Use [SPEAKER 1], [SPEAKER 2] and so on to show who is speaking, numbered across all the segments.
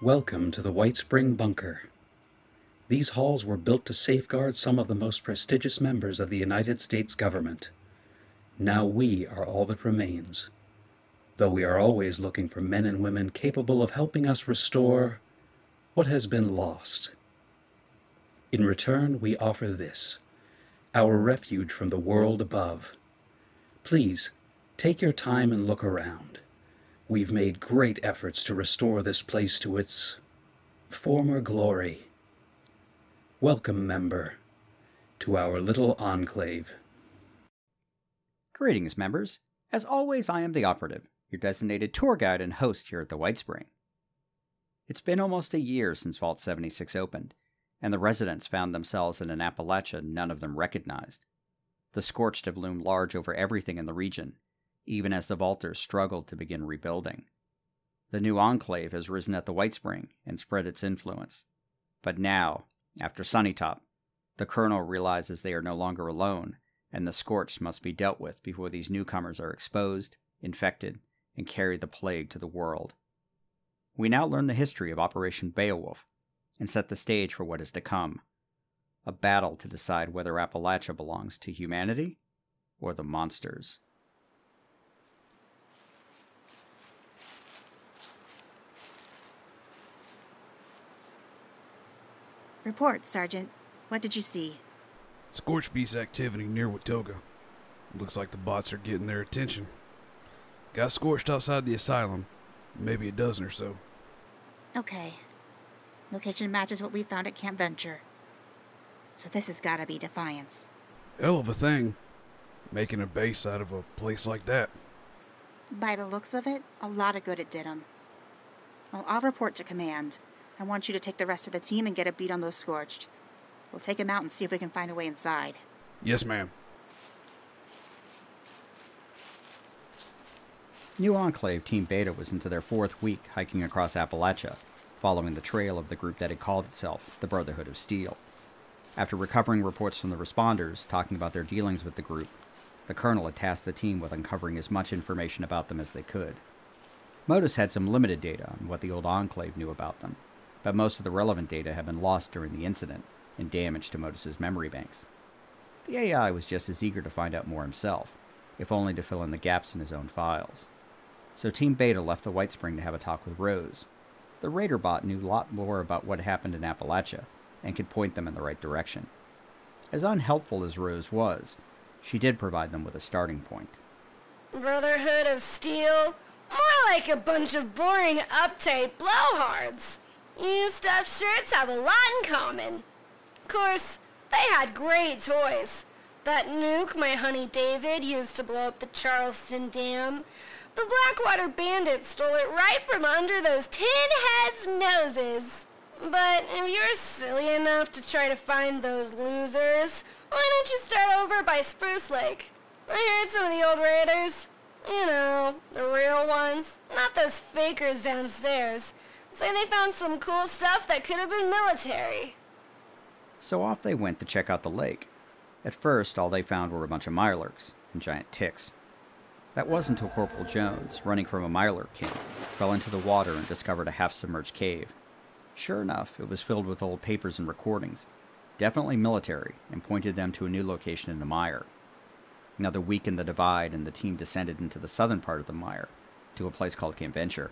[SPEAKER 1] Welcome to the Whitespring Bunker. These halls were built to safeguard some of the most prestigious members of the United States government. Now we are all that remains, though we are always looking for men and women capable of helping us restore what has been lost. In return, we offer this, our refuge from the world above. Please, take your time and look around. We've made great efforts to restore this place to its former glory. Welcome, member, to our little enclave.
[SPEAKER 2] Greetings, members. As always, I am the Operative, your designated tour guide and host here at the Whitespring. It's been almost a year since Vault 76 opened, and the residents found themselves in an Appalachia none of them recognized. The Scorched have loomed large over everything in the region, even as the Vaulters struggled to begin rebuilding. The new Enclave has risen at the Whitespring and spread its influence. But now, after Sunnytop, the Colonel realizes they are no longer alone, and the Scorched must be dealt with before these newcomers are exposed, infected, and carry the plague to the world. We now learn the history of Operation Beowulf, and set the stage for what is to come. A battle to decide whether Appalachia belongs to humanity or the monsters.
[SPEAKER 3] Report, Sergeant. What did you see?
[SPEAKER 4] Scorched beast activity near Watoga. Looks like the bots are getting their attention. Got Scorched outside the asylum, maybe a dozen or so.
[SPEAKER 3] Okay. Location matches what we found at Camp Venture. So this has gotta be Defiance.
[SPEAKER 4] Hell of a thing, making a base out of a place like that.
[SPEAKER 3] By the looks of it, a lot of good it did 'em. Well, I'll report to command. I want you to take the rest of the team and get a beat on those Scorched. We'll take them out and see if we can find a way inside.
[SPEAKER 4] Yes, ma'am.
[SPEAKER 2] New Enclave Team Beta was into their 4th week hiking across Appalachia, following the trail of the group that had called itself the Brotherhood of Steel. After recovering reports from the responders talking about their dealings with the group, the Colonel had tasked the team with uncovering as much information about them as they could. MODUS had some limited data on what the old Enclave knew about them, but most of the relevant data had been lost during the incident and damaged to MODUS's memory banks. The AI was just as eager to find out more himself, if only to fill in the gaps in his own files. So Team Beta left the Whitespring to have a talk with Rose. The Raider bot knew a lot more about what happened in Appalachia, and could point them in the right direction. As unhelpful as Rose was, she did provide them with a starting point.
[SPEAKER 5] Brotherhood of Steel? More like a bunch of boring, uptight blowhards. You stuffed shirts have a lot in common. Of course, they had great toys. That nuke my honey David used to blow up the Charleston Dam. The Blackwater Bandits stole it right from under those tin heads' noses. But if you're silly enough to try to find those losers, why don't you start over by Spruce Lake? I heard some of the old raiders, you know, the real ones, not those fakers downstairs, say they found some cool stuff that could have been military.
[SPEAKER 2] So off they went to check out the lake. At first, all they found were a bunch of mirelurks and giant ticks. That wasn't until Corporal Jones, running from a mirelurk camp, fell into the water and discovered a half-submerged cave. Sure enough, it was filled with old papers and recordings, definitely military, and pointed them to a new location in the mire. Another week in the divide, and the team descended into the southern part of the mire, to a place called Camp Venture.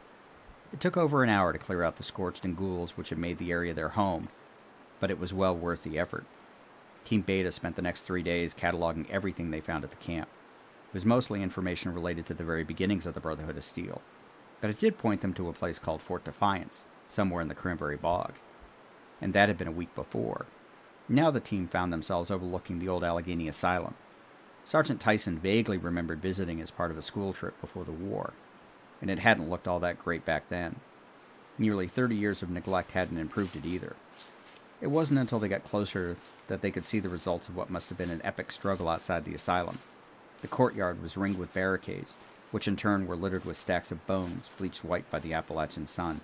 [SPEAKER 2] It took over an hour to clear out the Scorched and ghouls which had made the area their home, but it was well worth the effort. Team Beta spent the next 3 days cataloging everything they found at the camp. It was mostly information related to the very beginnings of the Brotherhood of Steel, but it did point them to a place called Fort Defiance, somewhere in the Cranberry Bog. And that had been a week before. Now the team found themselves overlooking the old Allegheny Asylum. Sergeant Tyson vaguely remembered visiting as part of a school trip before the war, and it hadn't looked all that great back then. Nearly 30 years of neglect hadn't improved it either. It wasn't until they got closer that they could see the results of what must have been an epic struggle outside the asylum. The courtyard was ringed with barricades, which in turn were littered with stacks of bones bleached white by the Appalachian sun.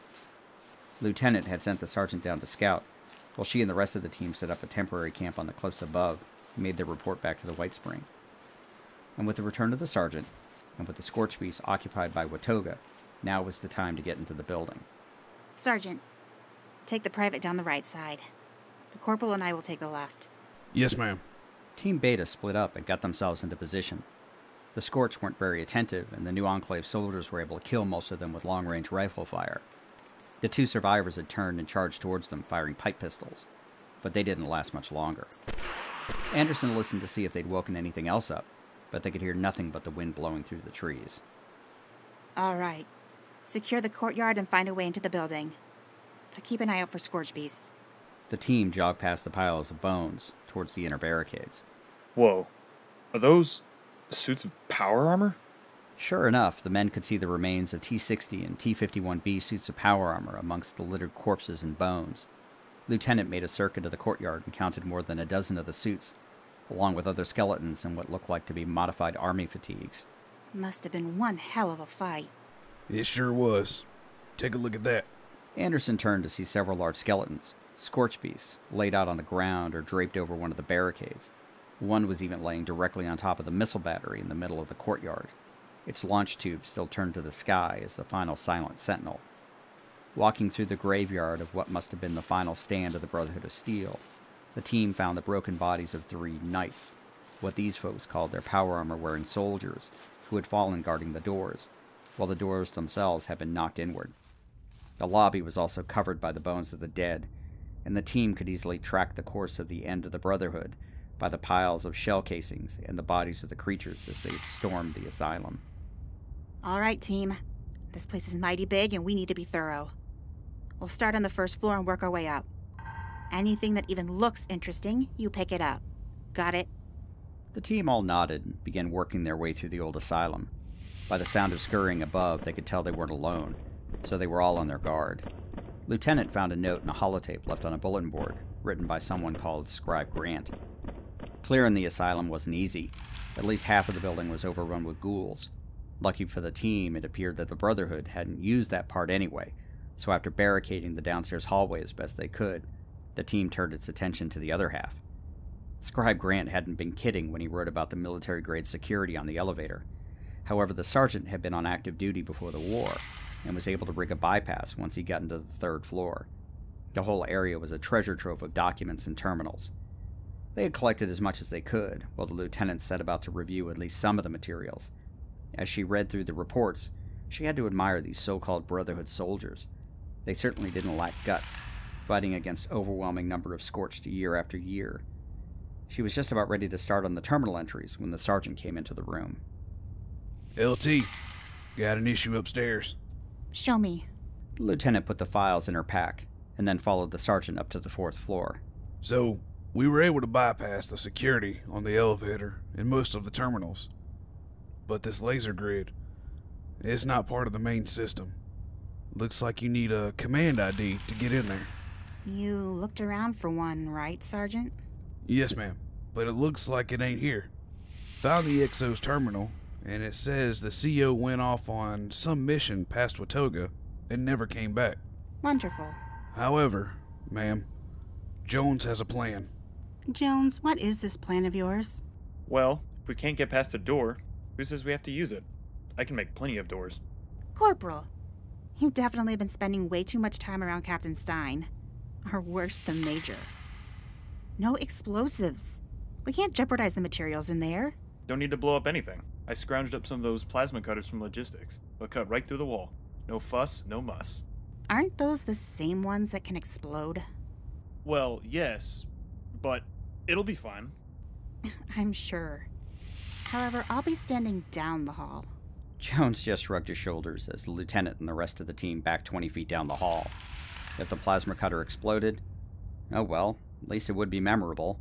[SPEAKER 2] The lieutenant had sent the sergeant down to scout, while she and the rest of the team set up a temporary camp on the cliffs above and made their report back to the Whitespring. And with the return of the sergeant, and with the Scorched beast occupied by Watoga, now was the time to get into the building.
[SPEAKER 3] Sergeant, Take the private down the right side. The corporal and I will take the left.
[SPEAKER 4] Yes, ma'am.
[SPEAKER 2] Team Beta split up and got themselves into position. The Scorched weren't very attentive, and the new Enclave soldiers were able to kill most of them with long-range rifle fire. The 2 survivors had turned and charged towards them, firing pipe pistols, but they didn't last much longer. Anderson listened to see if they'd woken anything else up, but they could hear nothing but the wind blowing through the trees.
[SPEAKER 3] All right. Secure the courtyard and find a way into the building. But keep an eye out for Scorched beasts.
[SPEAKER 2] The team jogged past the piles of bones towards the inner barricades.
[SPEAKER 6] Whoa. Are those suits of power armor?
[SPEAKER 2] Sure enough, the men could see the remains of T-60 and T-51B suits of power armor amongst the littered corpses and bones. Lieutenant made a circuit of the courtyard and counted more than a dozen of the suits, along with other skeletons and what looked like to be modified army fatigues.
[SPEAKER 3] Must have been one hell of a fight.
[SPEAKER 4] It sure was. Take a look at that.
[SPEAKER 2] Anderson turned to see several large skeletons, scorch beasts, laid out on the ground or draped over one of the barricades. One was even laying directly on top of the missile battery in the middle of the courtyard. Its launch tube still turned to the sky as the final silent sentinel. Walking through the graveyard of what must have been the final stand of the Brotherhood of Steel, the team found the broken bodies of 3 knights, what these folks called their power armor-wearing soldiers, who had fallen guarding the doors, while the doors themselves had been knocked inward. The lobby was also covered by the bones of the dead, and the team could easily track the course of the end of the Brotherhood by the piles of shell casings and the bodies of the creatures as they stormed the asylum.
[SPEAKER 3] All right, team. This place is mighty big and we need to be thorough. We'll start on the first floor and work our way up. Anything that even looks interesting, you pick it up. Got it?
[SPEAKER 2] The team all nodded and began working their way through the old asylum. By the sound of scurrying above, they could tell they weren't alone, so they were all on their guard. Lieutenant found a note and a holotape left on a bulletin board, written by someone called Scribe Grant. Clearing the asylum wasn't easy. At least half of the building was overrun with ghouls. Lucky for the team, it appeared that the Brotherhood hadn't used that part anyway, so after barricading the downstairs hallway as best they could, the team turned its attention to the other half. Scribe Grant hadn't been kidding when he wrote about the military-grade security on the elevator. However, the sergeant had been on active duty before the war, and was able to rig a bypass once he got into the 3rd floor. The whole area was a treasure trove of documents and terminals. They had collected as much as they could, while the lieutenant set about to review at least some of the materials. As she read through the reports, she had to admire these so-called Brotherhood soldiers. They certainly didn't lack guts, fighting against overwhelming number of Scorched year after year. She was just about ready to start on the terminal entries when the sergeant came into the room.
[SPEAKER 4] LT, got an issue upstairs.
[SPEAKER 3] Show me.
[SPEAKER 2] The lieutenant put the files in her pack, and then followed the sergeant up to the 4th floor.
[SPEAKER 4] So, we were able to bypass the security on the elevator and most of the terminals. But this laser grid, it's not part of the main system. Looks like you need a command ID to get in there.
[SPEAKER 3] You looked around for one, right, Sergeant?
[SPEAKER 4] Yes, ma'am, but it looks like it ain't here. Found the Exo's terminal, and it says the CO went off on some mission past Watoga and never came back.
[SPEAKER 3] Wonderful.
[SPEAKER 4] However, ma'am, Jones has a plan.
[SPEAKER 3] Jones, what is this plan of yours?
[SPEAKER 6] Well, if we can't get past the door, who says we have to use it? I can make plenty of doors.
[SPEAKER 3] Corporal, you've definitely been spending way too much time around Captain Stein. Or worse, the Major. No explosives. We can't jeopardize the materials in there.
[SPEAKER 6] Don't need to blow up anything. I scrounged up some of those plasma cutters from logistics. They'll cut right through the wall. No fuss, no muss.
[SPEAKER 3] Aren't those the same ones that can explode?
[SPEAKER 6] Well, yes, but it'll be fine.
[SPEAKER 3] I'm sure. However, I'll be standing down the hall.
[SPEAKER 2] Jones just shrugged his shoulders as the lieutenant and the rest of the team backed 20 feet down the hall. If the plasma cutter exploded, oh well, at least it would be memorable.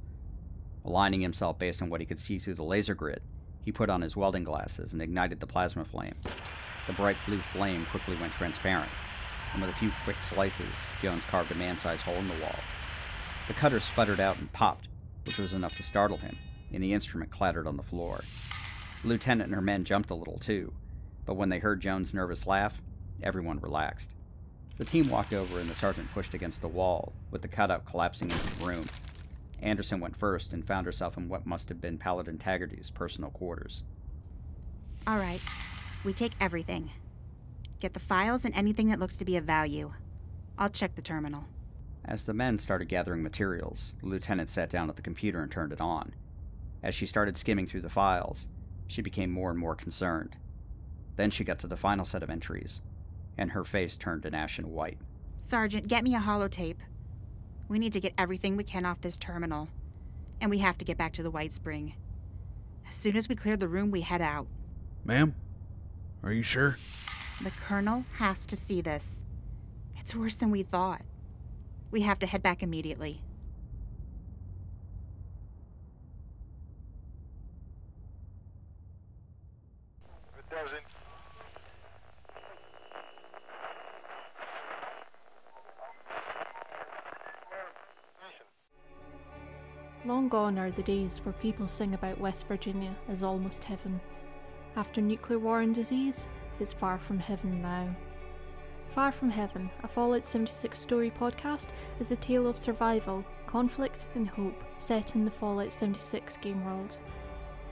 [SPEAKER 2] Aligning himself based on what he could see through the laser grid, he put on his welding glasses and ignited the plasma flame. The bright blue flame quickly went transparent, and with a few quick slices, Jones carved a man-sized hole in the wall. The cutter sputtered out and popped, which was enough to startle him, and the instrument clattered on the floor. The lieutenant and her men jumped a little too, but when they heard Jones' nervous laugh, everyone relaxed. The team walked over and the sergeant pushed against the wall, with the cutout collapsing into the room. Anderson went first and found herself in what must have been Paladin Taggarty's personal quarters.
[SPEAKER 3] All right. We take everything. Get the files and anything that looks to be of value. I'll check the terminal.
[SPEAKER 2] As the men started gathering materials, the lieutenant sat down at the computer and turned it on. As she started skimming through the files, she became more and more concerned. Then she got to the final set of entries, and her face turned an ashen white.
[SPEAKER 3] Sergeant, get me a holotape. We need to get everything we can off this terminal. And we have to get back to the Whitespring. As soon as we clear the room, we head out.
[SPEAKER 4] Ma'am? Are you sure?
[SPEAKER 3] The Colonel has to see this. It's worse than we thought. We have to head back immediately.
[SPEAKER 7] Long gone are the days where people sing about West Virginia as almost heaven. After nuclear war and disease, it's far from heaven now. Far from Heaven, a Fallout 76 story podcast, is a tale of survival, conflict, and hope set in the Fallout 76 game world.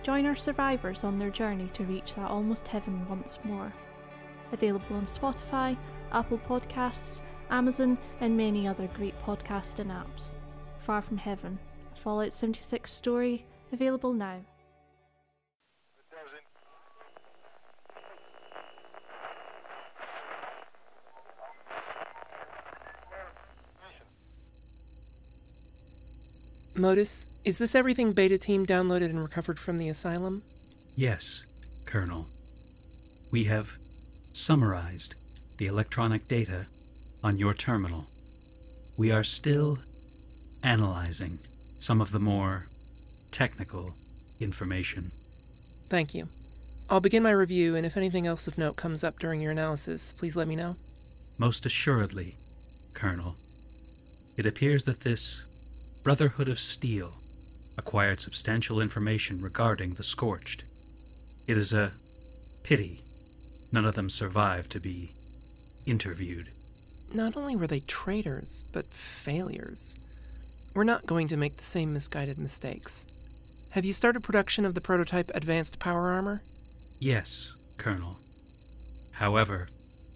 [SPEAKER 7] Join our survivors on their journey to reach that almost heaven once more. Available on Spotify, Apple Podcasts, Amazon, and many other great podcasting apps. Far from Heaven, a Fallout 76 story, available now.
[SPEAKER 8] MODUS, is this everything Beta Team downloaded and recovered from the asylum?
[SPEAKER 1] Yes, Colonel. We have summarized the electronic data on your terminal. We are still analyzing some of the more technical information.
[SPEAKER 8] Thank you. I'll begin my review, and if anything else of note comes up during your analysis, please let me know.
[SPEAKER 1] Most assuredly, Colonel. It appears that this Brotherhood of Steel acquired substantial information regarding the Scorched. It is a pity none of them survived to be interviewed.
[SPEAKER 8] Not only were they traitors, but failures. We're not going to make the same misguided mistakes. Have you started production of the prototype advanced power armor?
[SPEAKER 1] Yes, Colonel. However,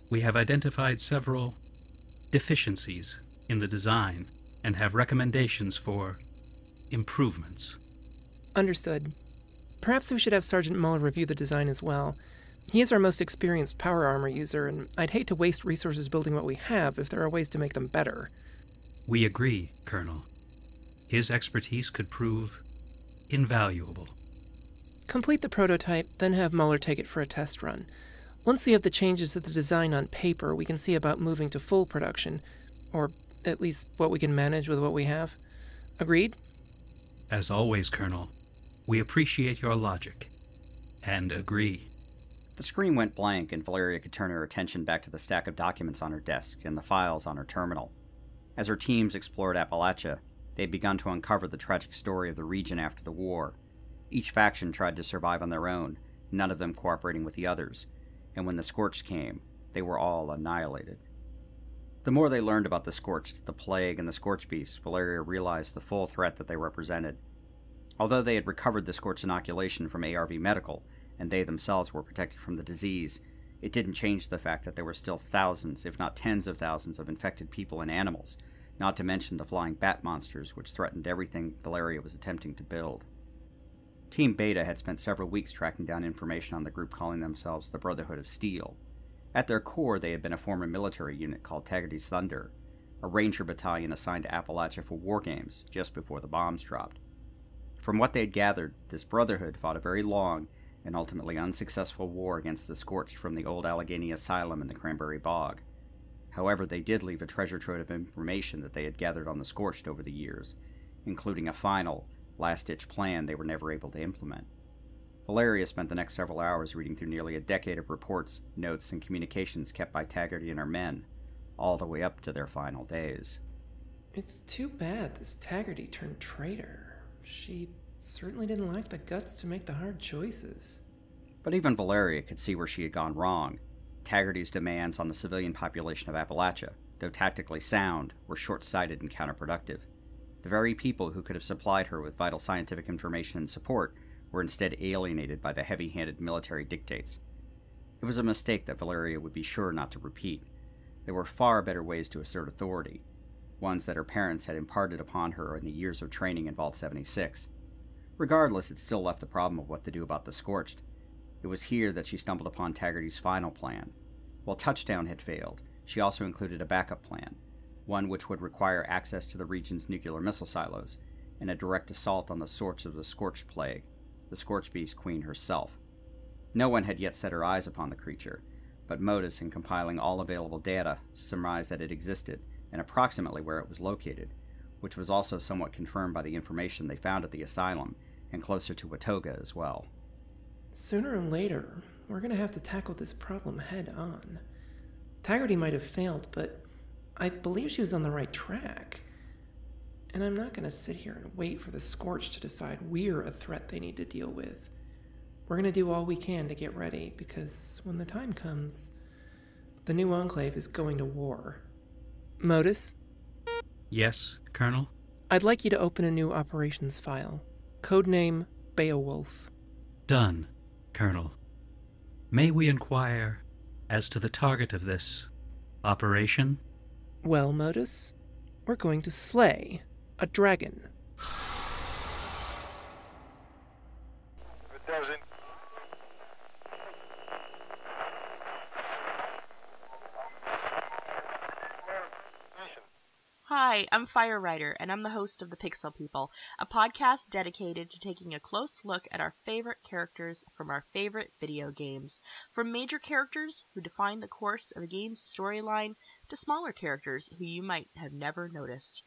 [SPEAKER 1] we have identified several deficiencies in the design and have recommendations for improvements.
[SPEAKER 8] Understood. Perhaps we should have Sergeant Muller review the design as well. He is our most experienced power armor user, and I'd hate to waste resources building what we have if there are ways to make them better.
[SPEAKER 1] We agree, Colonel. His expertise could prove invaluable.
[SPEAKER 8] Complete the prototype, then have Muller take it for a test run. Once we have the changes to the design on paper, we can see about moving to full production, or at least what we can manage with what we have. Agreed?
[SPEAKER 1] As always, Colonel, we appreciate your logic, and agree.
[SPEAKER 2] The screen went blank, and Valeria could turn her attention back to the stack of documents on her desk and the files on her terminal. As her teams explored Appalachia, they had begun to uncover the tragic story of the region after the war. Each faction tried to survive on their own, none of them cooperating with the others, and when the Scorched came, they were all annihilated. The more they learned about the Scorched, the Plague, and the Scorch Beast, Valeria realized the full threat that they represented. Although they had recovered the Scorched inoculation from ARV Medical, and they themselves were protected from the disease, it didn't change the fact that there were still thousands, if not tens of thousands, of infected people and animals, not to mention the flying bat monsters which threatened everything Valeria was attempting to build. Team Beta had spent several weeks tracking down information on the group calling themselves the Brotherhood of Steel. At their core, they had been a former military unit called Taggarty's Thunder, a ranger battalion assigned to Appalachia for war games just before the bombs dropped. From what they had gathered, this brotherhood fought a very long and ultimately unsuccessful war against the Scorched from the old Allegheny Asylum in the Cranberry Bog. However, they did leave a treasure trove of information that they had gathered on the Scorched over the years, including a final, last-ditch plan they were never able to implement. Valeria spent the next several hours reading through nearly a decade of reports, notes, and communications kept by Taggarty and her men, all the way up to their final days.
[SPEAKER 8] It's too bad this Taggarty turned traitor. She certainly didn't lack the guts to make the hard choices.
[SPEAKER 2] But even Valeria could see where she had gone wrong. Taggarty's demands on the civilian population of Appalachia, though tactically sound, were short-sighted and counterproductive. The very people who could have supplied her with vital scientific information and support were instead alienated by the heavy-handed military dictates. It was a mistake that Valeria would be sure not to repeat. There were far better ways to assert authority. ones that her parents had imparted upon her in the years of training in Vault 76. Regardless, it still left the problem of what to do about the Scorched. It was here that she stumbled upon Taggarty's final plan. While Touchdown had failed, she also included a backup plan, one which would require access to the region's nuclear missile silos, and a direct assault on the source of the Scorched Plague, the Scorched Beast Queen herself. No one had yet set her eyes upon the creature, but MODUS, in compiling all available data, surmised that it existed, and approximately where it was located, which was also somewhat confirmed by the information they found at the asylum, and closer to Watoga as well.
[SPEAKER 8] Sooner or later, we're going to have to tackle this problem head on. Taggarty might have failed, but I believe she was on the right track. And I'm not going to sit here and wait for the Scorched to decide we're a threat they need to deal with. We're going to do all we can to get ready, because when the time comes, the new Enclave is going to war. MODUS?
[SPEAKER 1] Yes, Colonel?
[SPEAKER 8] I'd like you to open a new operations file. Codename Beowulf.
[SPEAKER 1] Done, Colonel. May we inquire as to the target of this operation?
[SPEAKER 8] Well, MODUS, we're going to slay a dragon.
[SPEAKER 9] Hi, I'm Fire Rider, and I'm the host of The Pixel People, a podcast dedicated to taking a close look at our favorite characters from our favorite video games. From major characters who define the course of a game's storyline, to smaller characters who you might have never noticed.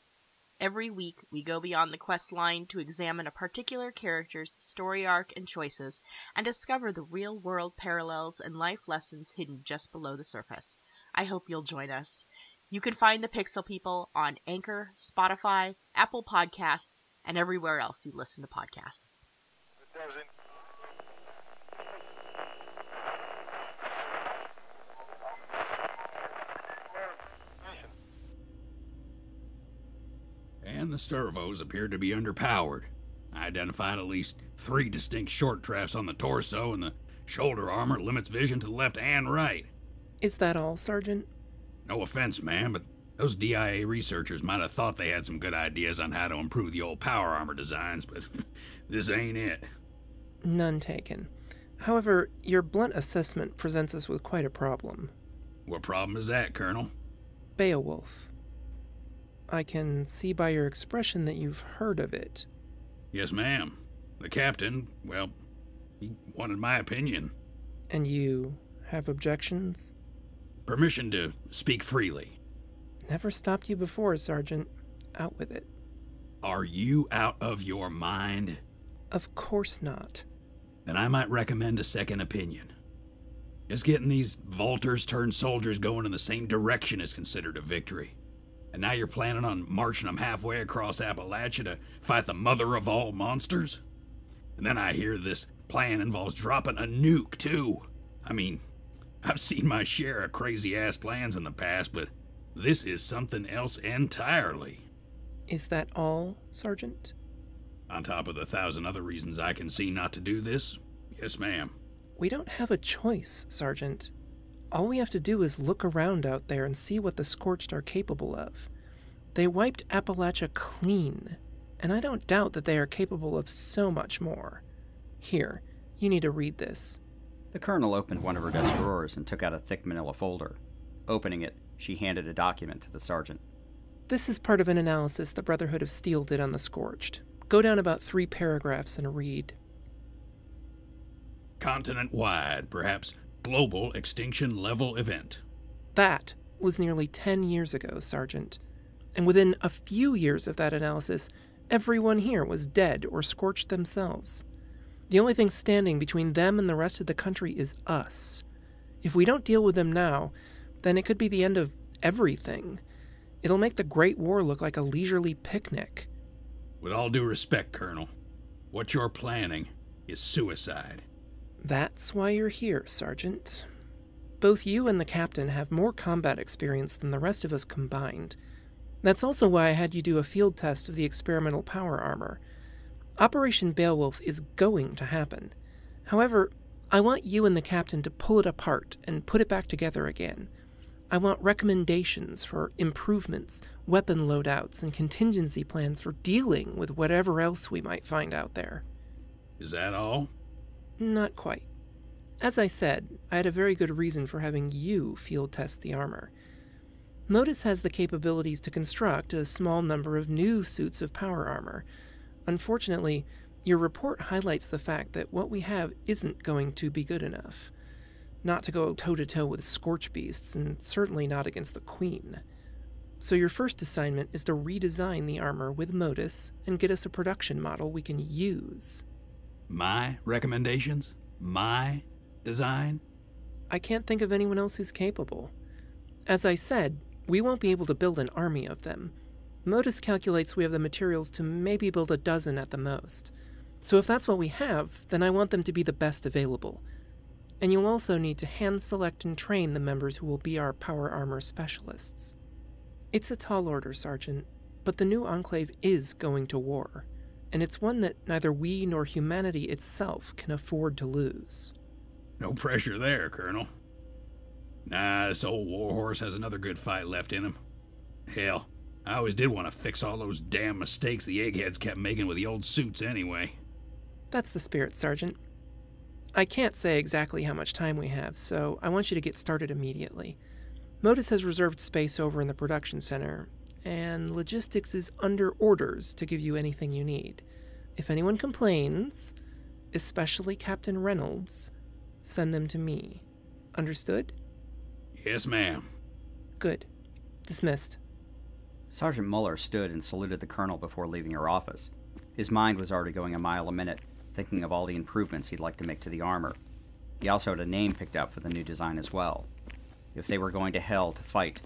[SPEAKER 9] Every week, we go beyond the quest line to examine a particular character's story arc and choices, and discover the real-world parallels and life lessons hidden just below the surface. I hope you'll join us. You can find The Pixel People on Anchor, Spotify, Apple Podcasts, and everywhere else you listen to podcasts.
[SPEAKER 10] And the servos appeared to be underpowered. I identified at least 3 distinct short traps on the torso, and the shoulder armor limits vision to the left and right.
[SPEAKER 8] Is that all, Sergeant?
[SPEAKER 10] No offense, ma'am, but those DIA researchers might have thought they had some good ideas on how to improve the old power armor designs, but this ain't it.
[SPEAKER 8] None taken. However, your blunt assessment presents us with quite a problem.
[SPEAKER 10] What problem is that, Colonel?
[SPEAKER 8] Beowulf. I can see by your expression that you've heard of it.
[SPEAKER 10] Yes, ma'am. The captain, well, he wanted my opinion.
[SPEAKER 8] And you have objections?
[SPEAKER 10] Permission to speak freely.
[SPEAKER 8] Never stopped you before, Sergeant. Out with it.
[SPEAKER 10] Are you out of your mind?
[SPEAKER 8] Of course not.
[SPEAKER 10] Then I might recommend a second opinion. Just getting these vaulters turned soldiers going in the same direction is considered a victory. And now you're planning on marching them halfway across Appalachia to fight the mother of all monsters? And then I hear this plan involves dropping a nuke, too. I mean, I've seen my share of crazy-ass plans in the past, but this is something else entirely.
[SPEAKER 8] Is that all, Sergeant?
[SPEAKER 10] On top of the 1,000 other reasons I can see not to do this, yes, ma'am.
[SPEAKER 8] We don't have a choice, Sergeant. All we have to do is look around out there and see what the Scorched are capable of. They wiped Appalachia clean, and I don't doubt that they are capable of so much more. Here, you need to read this.
[SPEAKER 2] The colonel opened one of her desk drawers and took out a thick manila folder. Opening it, she handed a document to the sergeant.
[SPEAKER 8] This is part of an analysis the Brotherhood of Steel did on the Scorched. Go down about 3 paragraphs and read.
[SPEAKER 10] Continent-wide, perhaps global extinction-level event.
[SPEAKER 8] That was nearly 10 years ago, Sergeant. And within a few years of that analysis, everyone here was dead or scorched themselves. The only thing standing between them and the rest of the country is us. If we don't deal with them now, then it could be the end of everything. It'll make the Great War look like a leisurely picnic.
[SPEAKER 10] With all due respect, Colonel, what you're planning is suicide.
[SPEAKER 8] That's why you're here, Sergeant. Both you and the captain have more combat experience than the rest of us combined. That's also why I had you do a field test of the experimental power armor. Operation Beowulf is going to happen. However, I want you and the captain to pull it apart and put it back together again. I want recommendations for improvements, weapon loadouts, and contingency plans for dealing with whatever else we might find out there.
[SPEAKER 10] Is that all?
[SPEAKER 8] Not quite. As I said, I had a very good reason for having you field test the armor. MODUS has the capabilities to construct a small number of new suits of power armor. Unfortunately, your report highlights the fact that what we have isn't going to be good enough. Not to go toe-to-toe with Scorched beasts, and certainly not against the Queen. So your first assignment is to redesign the armor with MODUS and get us a production model we can use.
[SPEAKER 10] My recommendations? My design?
[SPEAKER 8] I can't think of anyone else who's capable. As I said, we won't be able to build an army of them. MODUS calculates we have the materials to maybe build a dozen at the most. So if that's what we have, then I want them to be the best available. And you'll also need to hand-select and train the members who will be our power armor specialists. It's a tall order, Sergeant, but the new Enclave is going to war, and it's one that neither we nor humanity itself can afford to lose.
[SPEAKER 10] No pressure there, Colonel. Nah, this old warhorse has another good fight left in him. Hell, I always did want to fix all those damn mistakes the eggheads kept making with the old suits anyway.
[SPEAKER 8] That's the spirit, Sergeant. I can't say exactly how much time we have, so I want you to get started immediately. MODUS has reserved space over in the production center, and logistics is under orders to give you anything you need. If anyone complains, especially Captain Reynolds, send them to me. Understood?
[SPEAKER 10] Yes, ma'am.
[SPEAKER 8] Good. Dismissed.
[SPEAKER 2] Sergeant Muller stood and saluted the colonel before leaving her office. His mind was already going a mile a minute, thinking of all the improvements he'd like to make to the armor. He also had a name picked out for the new design as well. If they were going to hell to fight,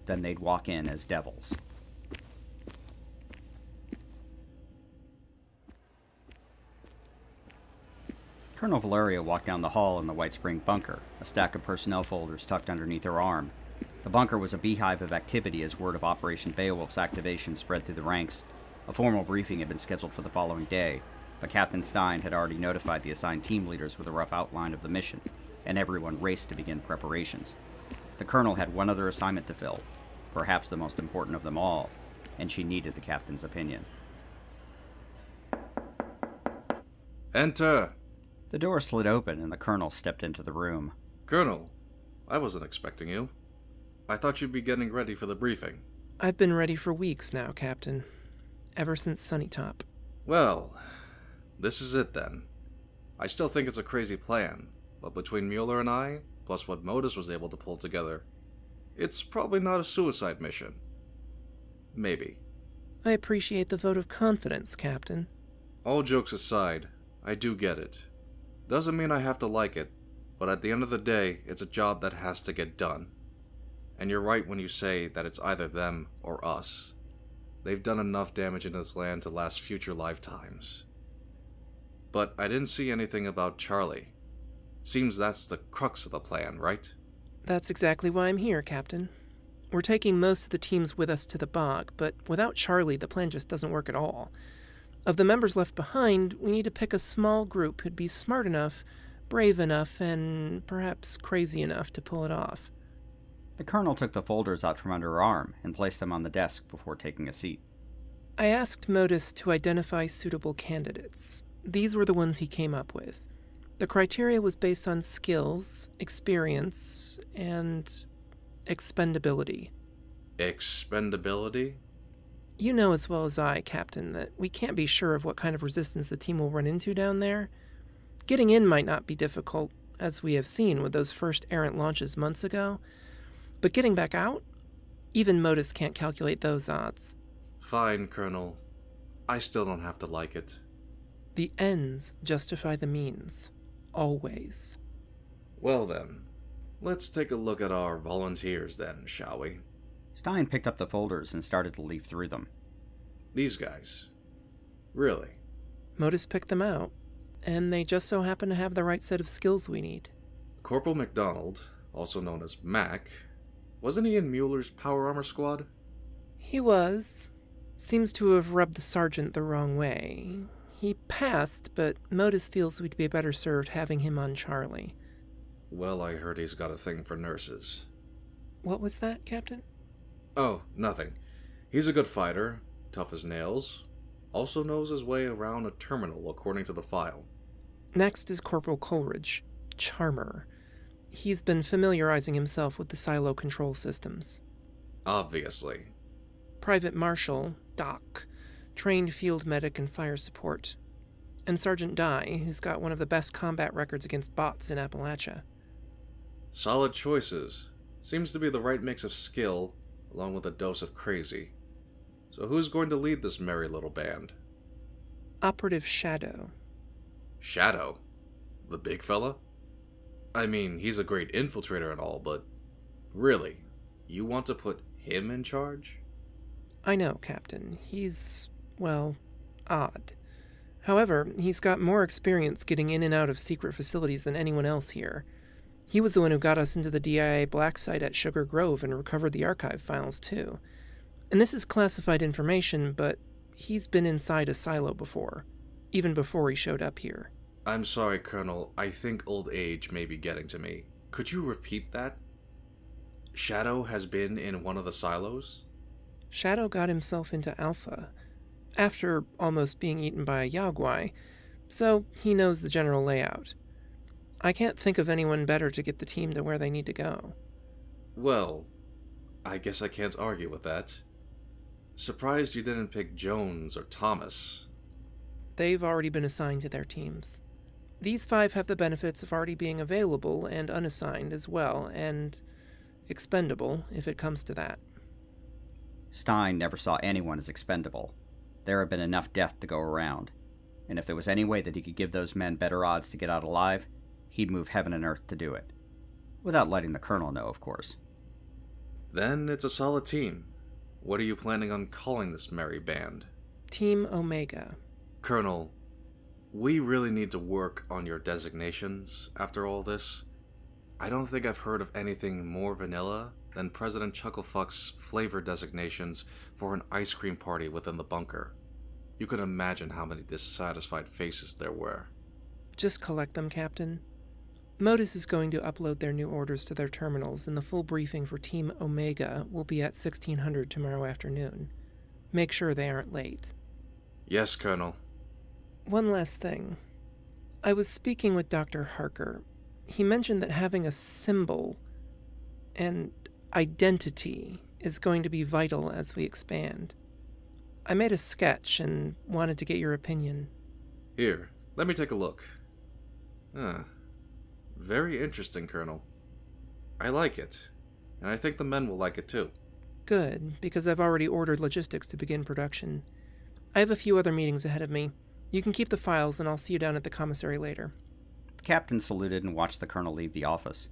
[SPEAKER 2] then they'd walk in as devils. Colonel Valeria walked down the hall in the Whitespring bunker, a stack of personnel folders tucked underneath her arm. The bunker was a beehive of activity as word of Operation Beowulf's activation spread through the ranks. A formal briefing had been scheduled for the following day, but Captain Stein had already notified the assigned team leaders with a rough outline of the mission, and everyone raced to begin preparations. The colonel had one other assignment to fill, perhaps the most important of them all, and she needed the captain's opinion.
[SPEAKER 11] Enter!
[SPEAKER 2] The door slid open and the colonel stepped into the room.
[SPEAKER 11] Colonel, I wasn't expecting you. I thought you'd be getting ready for the briefing.
[SPEAKER 8] I've been ready for weeks now, Captain. Ever since Sunnytop.
[SPEAKER 11] Well, this is it then. I still think it's a crazy plan, but between Mueller and I, plus what MODUS was able to pull together, it's probably not a suicide mission. Maybe.
[SPEAKER 8] I appreciate the vote of confidence, Captain.
[SPEAKER 11] All jokes aside, I do get it. Doesn't mean I have to like it, but at the end of the day, it's a job that has to get done. And you're right when you say that it's either them or us. They've done enough damage in this land to last future lifetimes. But I didn't see anything about Charlie. Seems that's the crux of the plan, right?
[SPEAKER 8] That's exactly why I'm here, Captain. We're taking most of the teams with us to the bog, but without Charlie, the plan just doesn't work at all. Of the members left behind, we need to pick a small group who'd be smart enough, brave enough, and perhaps crazy enough to pull it off.
[SPEAKER 2] The colonel took the folders out from under her arm and placed them on the desk before taking a seat.
[SPEAKER 8] I asked MODUS to identify suitable candidates. These were the ones he came up with. The criteria was based on skills, experience, and expendability.
[SPEAKER 11] Expendability?
[SPEAKER 8] You know as well as I, Captain, that we can't be sure of what kind of resistance the team will run into down there. Getting in might not be difficult, as we have seen with those first errant launches months ago, but getting back out? Even MODUS can't calculate those odds.
[SPEAKER 11] Fine, Colonel. I still don't have to like it.
[SPEAKER 8] The ends justify the means. Always.
[SPEAKER 11] Well then, let's take a look at our volunteers then, shall we?
[SPEAKER 2] Stein picked up the folders and started to leaf through them.
[SPEAKER 11] These guys. Really?
[SPEAKER 8] MODUS picked them out, and they just so happen to have the right set of skills we need.
[SPEAKER 11] Corporal MacDonald, also known as Mac, wasn't he in Mueller's power armor squad?
[SPEAKER 8] He was. Seems to have rubbed the sergeant the wrong way. He passed, but MODUS feels we'd be better served having him on Charlie.
[SPEAKER 11] Well, I heard he's got a thing for nurses.
[SPEAKER 8] What was that, Captain?
[SPEAKER 11] Oh, nothing. He's a good fighter, tough as nails. Also knows his way around a terminal according to the file.
[SPEAKER 8] Next is Corporal Coleridge, Charmer. He's been familiarizing himself with the silo control systems.
[SPEAKER 11] Obviously.
[SPEAKER 8] Private Marshal, Doc, trained field medic and fire support. And Sergeant Dye, who's got one of the best combat records against bots in Appalachia.
[SPEAKER 11] Solid choices. Seems to be the right mix of skill, along with a dose of crazy. So who's going to lead this merry little band?
[SPEAKER 8] Operative Shadow.
[SPEAKER 11] Shadow? The big fella? I mean, he's a great infiltrator and all, but really, you want to put him in charge?
[SPEAKER 8] I know, Captain. He's, well, odd. However, he's got more experience getting in and out of secret facilities than anyone else here. He was the one who got us into the DIA black site at Sugar Grove and recovered the archive files, too. And this is classified information, but he's been inside a silo before, even before he showed up here.
[SPEAKER 11] I'm sorry, Colonel. I think old age may be getting to me. Could you repeat that? Shadow has been in one of the silos?
[SPEAKER 8] Shadow got himself into Alpha, after almost being eaten by a Yagwai, so he knows the general layout. I can't think of anyone better to get the team to where they need to go.
[SPEAKER 11] Well, I guess I can't argue with that. Surprised you didn't pick Jones or Thomas.
[SPEAKER 8] They've already been assigned to their teams. These 5 have the benefits of already being available and unassigned as well, and expendable, if it comes to that.
[SPEAKER 2] Stein never saw anyone as expendable. There had been enough death to go around, and if there was any way that he could give those men better odds to get out alive, he'd move heaven and earth to do it. Without letting the Colonel know, of course.
[SPEAKER 11] Then it's a solid team. What are you planning on calling this merry band?
[SPEAKER 8] Team Omega.
[SPEAKER 11] Colonel, we really need to work on your designations after all this. I don't think I've heard of anything more vanilla than President Chucklefuck's flavor designations for an ice cream party within the bunker. You can imagine how many dissatisfied faces there were.
[SPEAKER 8] Just collect them, Captain. MODUS is going to upload their new orders to their terminals, and the full briefing for Team Omega will be at 1600 tomorrow afternoon. Make sure they aren't late.
[SPEAKER 11] Yes, Colonel.
[SPEAKER 8] One last thing. I was speaking with Dr. Harker. He mentioned that having a symbol and identity is going to be vital as we expand. I made a sketch and wanted to get your opinion.
[SPEAKER 11] Here, let me take a look. Very interesting, Colonel. I like it, and I think the men will like it too.
[SPEAKER 8] Good, because I've already ordered logistics to begin production. I have a few other meetings ahead of me. You can keep the files, and I'll see you down at the commissary later.
[SPEAKER 2] The captain saluted and watched the Colonel leave the office.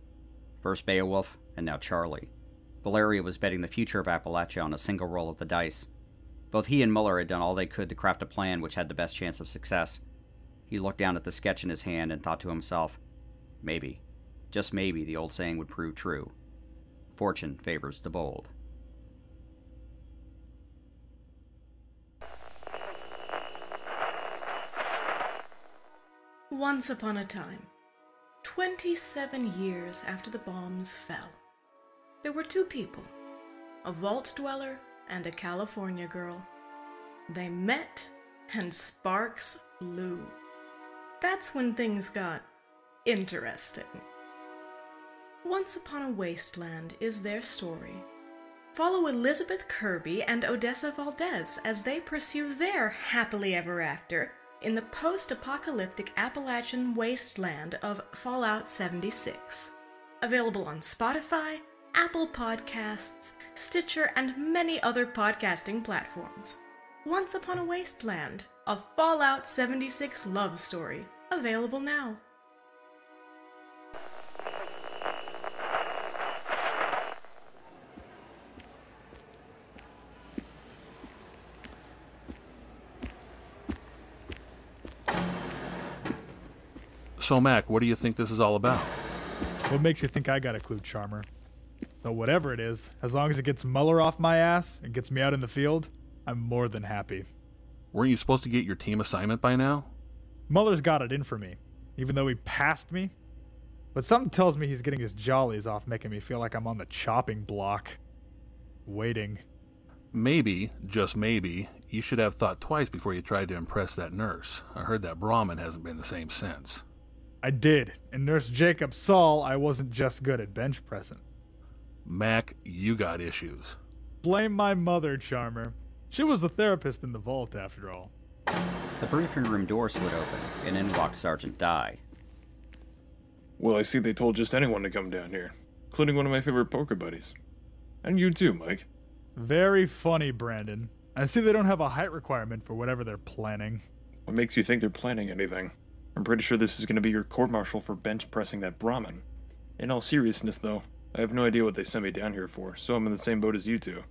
[SPEAKER 2] First Beowulf, and now Charlie. Valeria was betting the future of Appalachia on a single roll of the dice. Both he and Muller had done all they could to craft a plan which had the best chance of success. He looked down at the sketch in his hand and thought to himself, maybe, just maybe, the old saying would prove true. Fortune favors the bold.
[SPEAKER 12] Once upon a time, 27 years after the bombs fell, there were 2 people, a vault dweller and a California girl. They met, and sparks flew. That's when things got interesting. Once Upon a Wasteland is their story. Follow Elizabeth Kirby and Odessa Valdez as they pursue their happily ever after in the post-apocalyptic Appalachian wasteland of Fallout 76. Available on Spotify, Apple Podcasts, Stitcher, and many other podcasting platforms. Once Upon a Wasteland, a Fallout 76 love story. Available now.
[SPEAKER 13] So, Mac, what do you think this is all about?
[SPEAKER 14] What makes you think I got a clue, Charmer? Though whatever it is, as long as it gets Muller off my ass and gets me out in the field, I'm more than happy.
[SPEAKER 13] Weren't you supposed to get your team assignment by now?
[SPEAKER 14] Muller's got it in for me, even though he passed me. But something tells me he's getting his jollies off making me feel like I'm on the chopping block. Waiting.
[SPEAKER 13] Maybe, just maybe, you should have thought twice before you tried to impress that nurse. I heard that Brahmin hasn't been the same since.
[SPEAKER 14] I did. And Nurse Jacob saw I wasn't just good at bench pressing.
[SPEAKER 13] Mac, you got issues.
[SPEAKER 14] Blame my mother, Charmer. She was the therapist in the vault, after all.
[SPEAKER 2] The briefing room door slid open, and in walked Sergeant Dye.
[SPEAKER 6] Well, I see they told just anyone to come down here, including one of my favorite poker buddies. And you too, Mike.
[SPEAKER 14] Very funny, Brandon. I see they don't have a height requirement for whatever they're planning.
[SPEAKER 6] What makes you think they're planning anything? I'm pretty sure this is going to be your court-martial for bench pressing that Brahmin. In all seriousness, though, I have no idea what they sent me down here for, so I'm in the same boat as you two.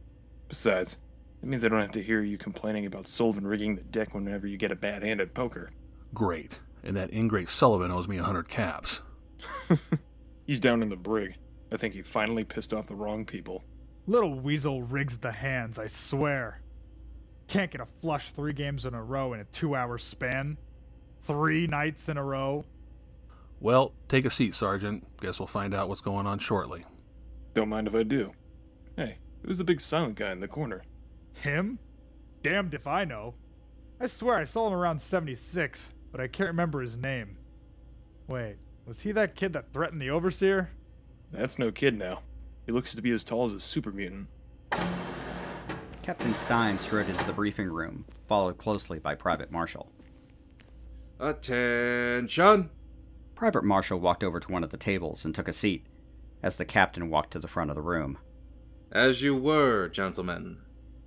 [SPEAKER 6] Besides, it means I don't have to hear you complaining about Sullivan rigging the deck whenever you get a bad hand at poker.
[SPEAKER 13] Great. And that ingrate Sullivan owes me 100 caps.
[SPEAKER 6] He's down in the brig. I think he finally pissed off the wrong people.
[SPEAKER 14] Little weasel rigs the hands, I swear. Can't get a flush 3 games in a row in a 2-hour span. 3 nights in a row.
[SPEAKER 13] Well, take a seat, Sergeant. Guess we'll find out what's going on shortly.
[SPEAKER 6] Don't mind if I do. Hey, who's the big silent guy in the corner?
[SPEAKER 14] Him? Damned if I know. I swear I saw him around 76, but I can't remember his name. Wait, was he that kid that threatened the Overseer?
[SPEAKER 6] That's no kid now. He looks to be as tall as a super mutant.
[SPEAKER 2] Captain Stein strode into the briefing room, followed closely by Private Marshall.
[SPEAKER 11] Attention!
[SPEAKER 2] Private Marshall walked over to one of the tables and took a seat, as the captain walked to the front of the room.
[SPEAKER 11] As you were, gentlemen.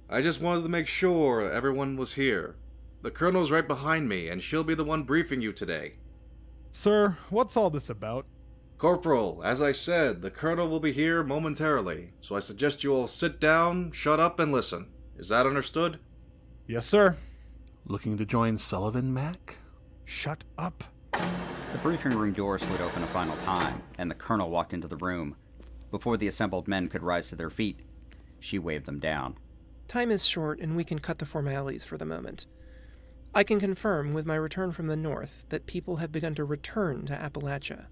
[SPEAKER 11] I just wanted to make sure everyone was here. The Colonel's right behind me, and she'll be the one briefing you today.
[SPEAKER 14] Sir, what's all this about?
[SPEAKER 11] Corporal, as I said, the Colonel will be here momentarily, so I suggest you all sit down, shut up, and listen. Is that understood?
[SPEAKER 14] Yes, sir.
[SPEAKER 13] Looking to join Sullivan, Mac?
[SPEAKER 14] Shut up.
[SPEAKER 2] The briefing room door slid open a final time, and the Colonel walked into the room. Before the assembled men could rise to their feet, she waved them down.
[SPEAKER 8] Time is short, and we can cut the formalities for the moment. I can confirm, with my return from the north, that people have begun to return to Appalachia.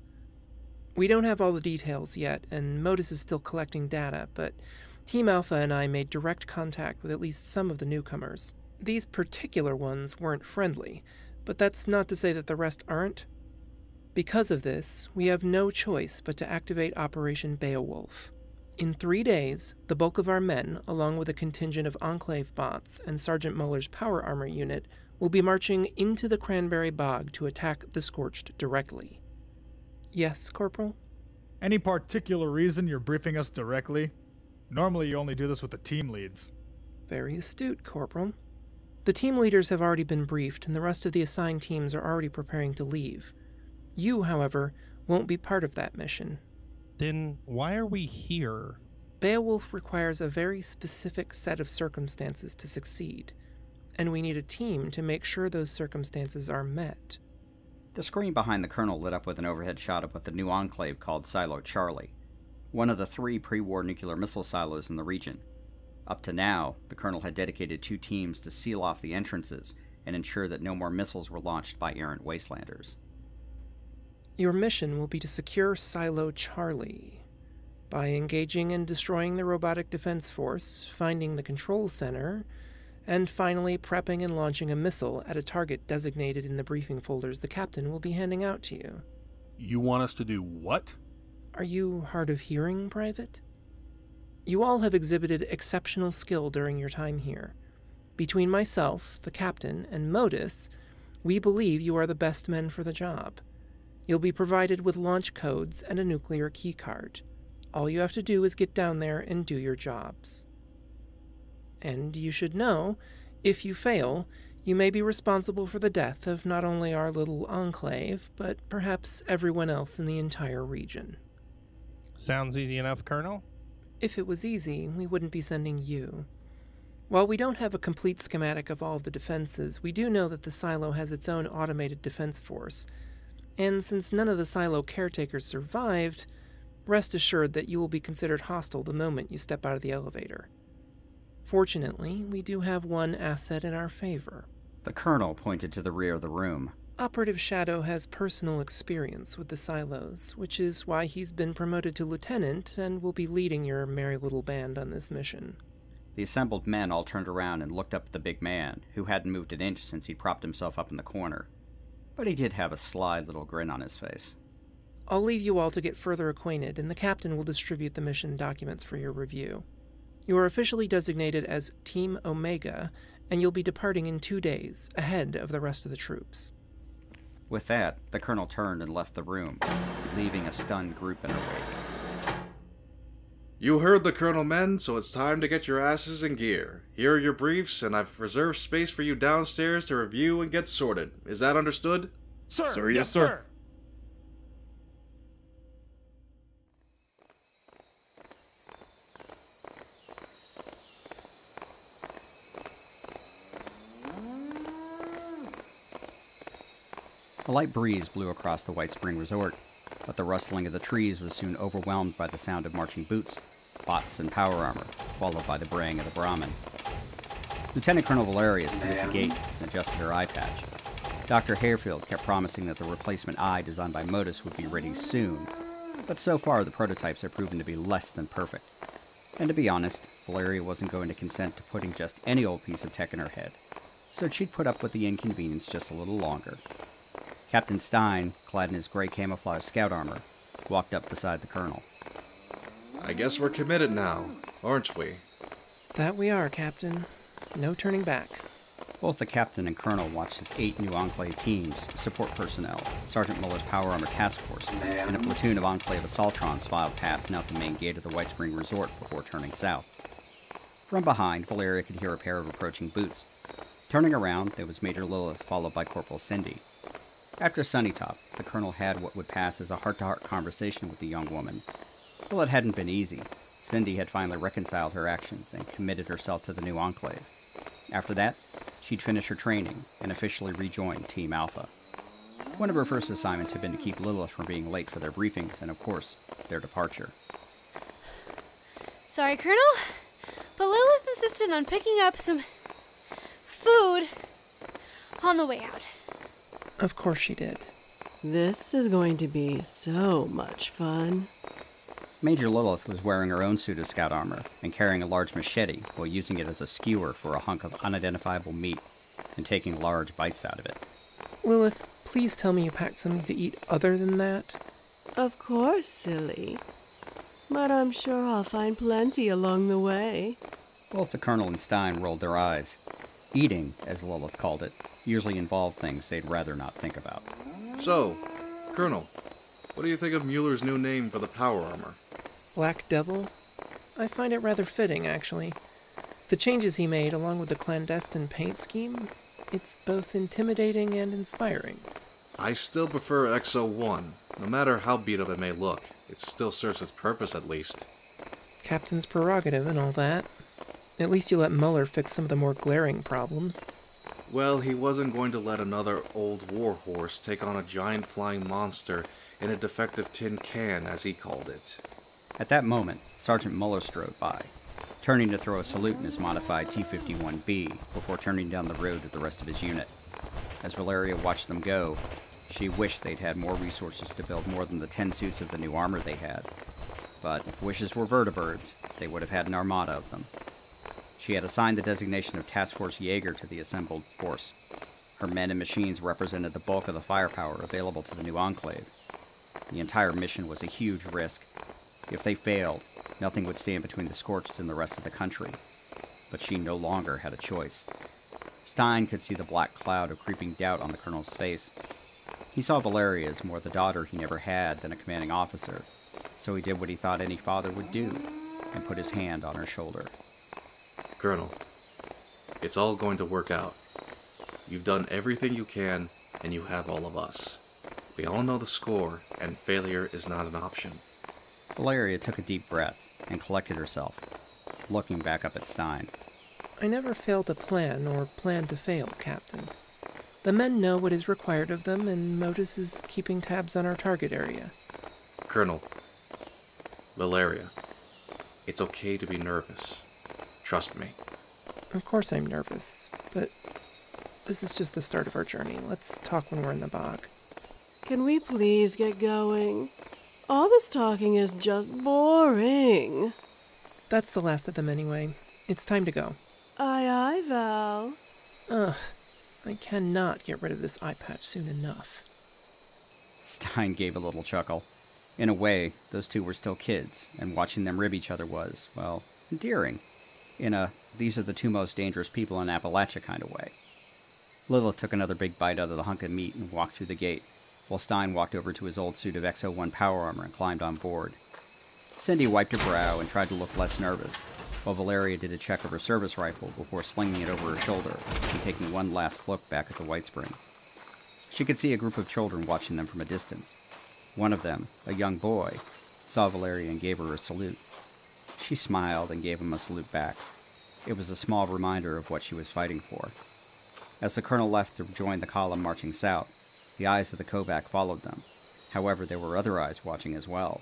[SPEAKER 8] We don't have all the details yet, and MODUS is still collecting data, but Team Alpha and I made direct contact with at least some of the newcomers. These particular ones weren't friendly, but that's not to say that the rest aren't. Because of this, we have no choice but to activate Operation Beowulf. In 3 days, the bulk of our men, along with a contingent of Enclave bots and Sergeant Muller's power armor unit, will be marching into the Cranberry Bog to attack the Scorched directly. Yes, Corporal?
[SPEAKER 14] Any particular reason you're briefing us directly? Normally you only do this with the team leads.
[SPEAKER 8] Very astute, Corporal. The team leaders have already been briefed, and the rest of the assigned teams are already preparing to leave. You, however, won't be part of that mission.
[SPEAKER 15] Then why are we here?
[SPEAKER 8] Beowulf requires a very specific set of circumstances to succeed, and we need a team to make sure those circumstances are met.
[SPEAKER 2] The screen behind the Colonel lit up with an overhead shot of what the new enclave called Silo Charlie, one of the 3 pre-war nuclear missile silos in the region. Up to now, the Colonel had dedicated 2 teams to seal off the entrances and ensure that no more missiles were launched by errant wastelanders.
[SPEAKER 8] Your mission will be to secure Silo Charlie by engaging and destroying the robotic defense force, finding the control center, and finally prepping and launching a missile at a target designated in the briefing folders the captain will be handing out to you.
[SPEAKER 13] You want us to do what?
[SPEAKER 8] Are you hard of hearing, Private? You all have exhibited exceptional skill during your time here. Between myself, the captain, and MODUS, we believe you are the best men for the job. You'll be provided with launch codes and a nuclear keycard. All you have to do is get down there and do your jobs. And you should know, if you fail, you may be responsible for the death of not only our little enclave, but perhaps everyone else in the entire region.
[SPEAKER 15] Sounds easy enough, Colonel?
[SPEAKER 8] If it was easy, we wouldn't be sending you. While we don't have a complete schematic of all of the defenses, we do know that the silo has its own automated defense force. And since none of the silo caretakers survived, rest assured that you will be considered hostile the moment you step out of the elevator. Fortunately, we do have one asset in our favor.
[SPEAKER 2] The Colonel pointed to the rear of the room,
[SPEAKER 8] Operative Shadow has personal experience with the silos, which is why he's been promoted to lieutenant and will be leading your merry little band on this mission.
[SPEAKER 2] The assembled men all turned around and looked up at the big man, who hadn't moved an inch since he propped himself up in the corner. But he did have a sly little grin on his face.
[SPEAKER 8] I'll leave you all to get further acquainted, and the captain will distribute the mission documents for your review. You are officially designated as Team Omega, and you'll be departing in 2 days, ahead of the rest of the troops.
[SPEAKER 2] With that, the colonel turned and left the room, leaving a stunned group in her wake.
[SPEAKER 11] You heard the colonel, men, so it's time to get your asses in gear. Here are your briefs, and I've reserved space for you downstairs to review and get sorted. Is that understood?
[SPEAKER 6] Sir, yes, sir.
[SPEAKER 2] A light breeze blew across the Whitespring resort, but the rustling of the trees was soon overwhelmed by the sound of marching boots, bots, and power armor, followed by the braying of the Brahmin. Lieutenant Colonel Valeria stood at the gate and adjusted her eye patch. Dr. Harefield kept promising that the replacement eye designed by MODUS would be ready soon, but so far the prototypes have proven to be less than perfect. And to be honest, Valeria wasn't going to consent to putting just any old piece of tech in her head, so she'd put up with the inconvenience just a little longer. Captain Stein, clad in his gray camouflage scout armor, walked up beside the colonel.
[SPEAKER 11] I guess we're committed now, aren't we?
[SPEAKER 8] That we are, Captain. No turning back.
[SPEAKER 2] Both the captain and colonel watched as 8 new Enclave teams, support personnel, Sergeant Muller's Power Armor Task Force, and a platoon of Enclave Assaultrons filed past and out the main gate of the Whitespring Resort before turning south. From behind, Valeria could hear a pair of approaching boots. Turning around, there was Major Lilith, followed by Corporal Cindy. After Sunnytop, the colonel had what would pass as a heart-to-heart conversation with the young woman. Well, it hadn't been easy. Cindy had finally reconciled her actions and committed herself to the new Enclave. After that, she'd finish her training and officially rejoin Team Alpha. One of her first assignments had been to keep Lilith from being late for their briefings and, of course, their departure.
[SPEAKER 16] Sorry, Colonel, but Lilith insisted on picking up some food on the way out.
[SPEAKER 8] Of course she did.
[SPEAKER 17] This is going to be so much fun.
[SPEAKER 2] Major Lilith was wearing her own suit of scout armor and carrying a large machete while using it as a skewer for a hunk of unidentifiable meat and taking large bites out of it.
[SPEAKER 8] Lilith, please tell me you packed something to eat other than that.
[SPEAKER 17] Of course, silly. But I'm sure I'll find plenty along the way.
[SPEAKER 2] Both the colonel and Stein rolled their eyes. Eating, as Lilith called it, usually involved things they'd rather not think about.
[SPEAKER 11] So, Colonel, what do you think of Mueller's new name for the power armor?
[SPEAKER 8] Black Devil? I find it rather fitting, actually. The changes he made, along with the clandestine paint scheme, it's both intimidating and inspiring.
[SPEAKER 11] I still prefer XO1. No matter how beat up it may look, it still serves its purpose at least.
[SPEAKER 8] Captain's prerogative and all that. At least you let Mueller fix some of the more glaring problems.
[SPEAKER 11] Well, he wasn't going to let another old warhorse take on a giant flying monster in a defective tin can, as he called it.
[SPEAKER 2] At that moment, Sergeant Mueller strode by, turning to throw a salute in his modified T-51B before turning down the road with the rest of his unit. As Valeria watched them go, she wished they'd had more resources to build more than the 10 suits of the new armor they had. But if wishes were vertibirds, they would have had an armada of them. She had assigned the designation of Task Force Jaeger to the assembled force. Her men and machines represented the bulk of the firepower available to the new Enclave. The entire mission was a huge risk. If they failed, nothing would stand between the Scorched and the rest of the country. But she no longer had a choice. Stein could see the black cloud of creeping doubt on the colonel's face. He saw Valeria as more the daughter he never had than a commanding officer, so he did what he thought any father would do, and put his hand on her shoulder.
[SPEAKER 11] Colonel, it's all going to work out. You've done everything you can, and you have all of us. We all know the score, and failure is not an option.
[SPEAKER 2] Valeria took a deep breath and collected herself, looking back up at Stein.
[SPEAKER 8] I never fail to plan or plan to fail, Captain. The men know what is required of them, and MODUS is keeping tabs on our target area.
[SPEAKER 11] Colonel, Valeria, it's okay to be nervous. Trust me.
[SPEAKER 8] Of course I'm nervous, but This is just the start of our journey. Let's talk when we're in the bog.
[SPEAKER 17] Can we please get going? All this talking is just boring.
[SPEAKER 8] That's the last of them anyway. It's time to go.
[SPEAKER 17] Aye, aye, Val.
[SPEAKER 8] Ugh, I cannot get rid of this eye patch soon enough.
[SPEAKER 2] Stein gave a little chuckle. In a way, those two were still kids, and watching them rib each other was, well, endearing. In a, these are the two most dangerous people in Appalachia kind of way. Lilith took another big bite out of the hunk of meat and walked through the gate, while Stein walked over to his old suit of XO1 power armor and climbed on board. Cindy wiped her brow and tried to look less nervous, while Valeria did a check of her service rifle before slinging it over her shoulder and taking one last look back at the Whitespring. She could see a group of children watching them from a distance. One of them, a young boy, saw Valeria and gave her a salute. She smiled and gave him a salute back. It was a small reminder of what she was fighting for. As the colonel left to join the column marching south, the eyes of the Kovac followed them. However, there were other eyes watching as well.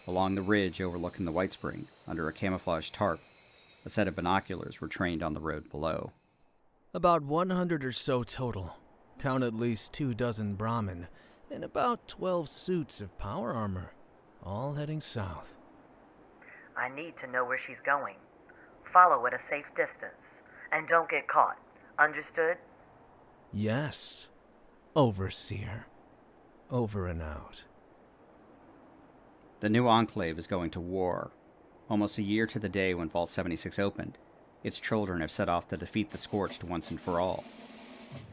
[SPEAKER 2] Along the ridge overlooking the Whitespring, under a camouflage tarp, a set of binoculars were trained on the road below.
[SPEAKER 18] About 100 or so total. Count at least 24 Brahmin, and about 12 suits of power armor, all heading south.
[SPEAKER 19] I need to know where she's going. Follow at a safe distance, and don't get caught. Understood?
[SPEAKER 18] Yes, Overseer. Over and out.
[SPEAKER 2] The new Enclave is going to war. Almost a year to the day when Vault 76 opened, its children have set off to defeat the Scorched once and for all.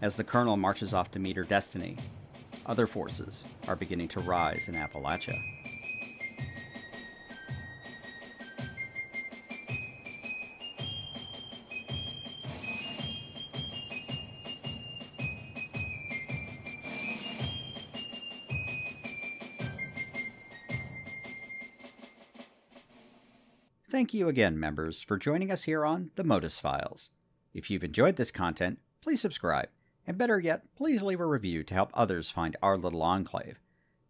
[SPEAKER 2] As the Colonel marches off to meet her destiny, other forces are beginning to rise in Appalachia. Thank you again, members, for joining us here on the MODUS Files. If you've enjoyed this content, please subscribe, and better yet, please leave a review to help others find our little enclave.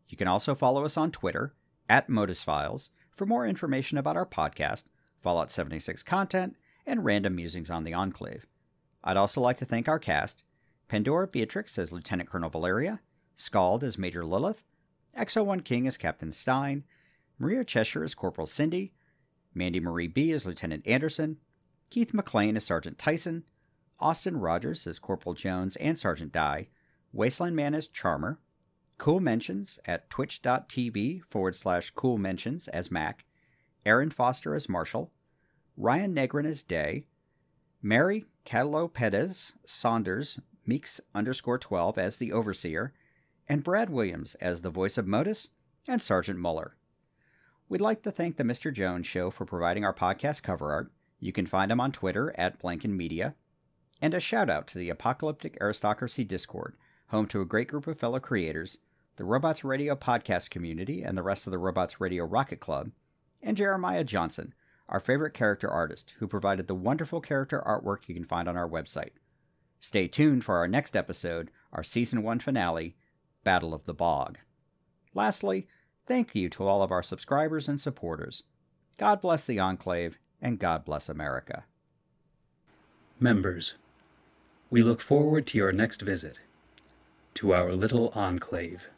[SPEAKER 2] You can also follow us on Twitter, @ModusFiles, for more information about our podcast, Fallout 76 content, and random musings on the Enclave. I'd also like to thank our cast, Pandora Beatrix as Lieutenant Colonel Valeria, Scald as Major Lilith, XO1 King as Captain Stein, Maria Cheshire as Corporal Cindy, Mandy Marie B. as Lieutenant Anderson, Keith McLean as Sergeant Tyson, Austin Rogers as Corporal Jones and Sergeant Dye, Wasteland Man as Charmer, Cool Mentions at twitch.tv/Cool Mentions as Mac, Aaron Foster as Marshall, Ryan Negrin as Day, Mary Catalo Perez Saunders Meeks_12 as the Overseer, and Brad Williams as the voice of Modus and Sergeant Muller. We'd like to thank the Mr. Jones Show for providing our podcast cover art. You can find him on Twitter @Blankenmedia. And a shout out to the Apocalyptic Aristocracy Discord, home to a great group of fellow creators, the Robots Radio podcast community and the rest of the Robots Radio Rocket Club, and Jeremiah Johnson, our favorite character artist, who provided the wonderful character artwork you can find on our website. Stay tuned for our next episode, our Season 1 finale, Battle of the Bog. Lastly, thank you to all of our subscribers and supporters. God bless the Enclave, and God bless America.
[SPEAKER 1] Members, we look forward to your next visit to our little enclave.